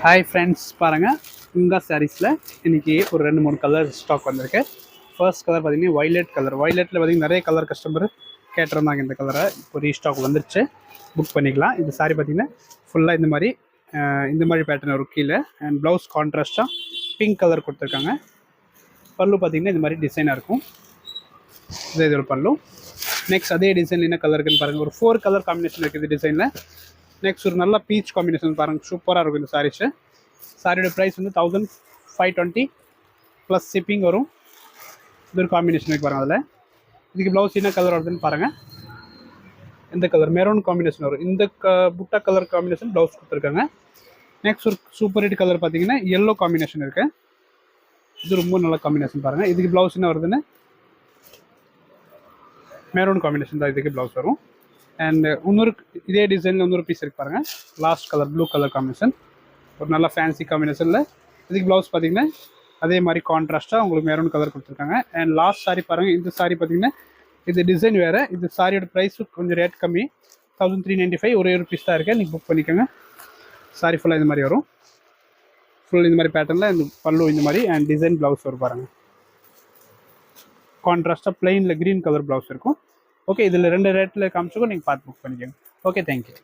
Hi friends, பாருங்கள் உங்கா சாரீஸில் இன்றைக்கி ஒரு 2-3 கலர் ஸ்டாக் வந்திருக்கு. ஃபர்ஸ்ட் கலர் பார்த்திங்கன்னா வைலட் கலர். வைலட்டில் பார்த்திங்கன்னா நிறைய கலர் கஸ்டமர் கேட்டிருந்தாங்க. இந்த கலரை இப்போ ரீஸ்டாக் வந்துருச்சு, புக் பண்ணிக்கலாம். இந்த சாரீ பார்த்திங்கன்னா ஃபுல்லாக இந்த மாதிரி பேட்டர்ன் வரும் கீழே. அண்ட் ப்ளவுஸ் கான்ட்ராஸ்ட்டாக பிங்க் கலர் கொடுத்துருக்காங்க. பல்லு பார்த்திங்கன்னா இந்த மாதிரி டிசைனாக இருக்கும். இதோட பல்லு. நெக்ஸ்ட் அதே டிசைன் என்ன கலர் இருக்குன்னு பாருங்கள். ஒரு 4 கலர் காம்பினேஷன் இருக்குது டிசைனில். நெக்ஸ்ட் ஒரு நல்ல பீச் காம்பினேஷன் பாருங்கள், சூப்பராக இருக்கும் இந்த சாரீஸு. சாரியோட ப்ரைஸ் வந்து 1520 ப்ளஸ் ஷிப்பிங் வரும். இது ஒரு காம்பினேஷன் இருக்கு பாருங்கள். அதில் இதுக்கு ப்ளவுஸ் என்ன கலர் வருதுன்னு பாருங்கள். இந்த கலர் மெரூன் காம்பினேஷன் வரும். இந்த புட்டா கலர் காம்பினேஷன் ப்ளவுஸ் கொடுத்துருக்காங்க. நெக்ஸ்ட் ஒரு சூப்பர் ஹிட் கலர் பார்த்தீங்கன்னா எல்லோ காம்பினேஷன் இருக்குது. இது ரொம்ப நல்ல காம்பினேஷன் பாருங்கள். இதுக்கு ப்ளவுஸ் என்ன வருதுன்னு மெரூன் காம்பினேஷன் தான் இதுக்கு ப்ளவுஸ் வரும். அண்ட் இன்னொரு இதே டிசைனில் இன்னொரு பீஸ் இருக்கு பாருங்கள். Last colour blue colour combination, ஒரு நல்ல ஃபேன்சி காம்பினேஷனில். இதுக்கு ப்ளவுஸ் பார்த்திங்கன்னா அதே மாதிரி கான்ட்ராஸ்ட்டாக உங்களுக்கு மெரூன் கலர் கொடுத்துருக்காங்க. அண்ட் லாஸ்ட் சாரீ பாருங்கள். இந்த சாரீ பார்த்திங்கன்னா இது டிசைன் வேறு. இது சாரியோட ப்ரைஸு கொஞ்சம் ரேட் கம்மி, 1395. ஒரே ஒரு பீஸ் தான் இருக்குது, நீங்கள் புக் பண்ணிக்கோங்க. சாரீ ஃபுல்லாக இந்த மாதிரி வரும். ஃபுல் இந்த மாதிரி பேட்டர்னில் இந்த பல்லு இந்த மாதிரி அண்ட் டிசைன் ப்ளவுஸ் வரும் பாருங்கள். கான்ட்ராஸ்ட்டாக பிளெயினில் க்ரீன் கலர் ப்ளவுஸ் இருக்கும். ஓகே, இதில் 2 ரேட்டில் காமிச்சுக்கோ, நீங்கள் பார்த்து புக் பண்ணிக்கோங்க. Okay, thank you.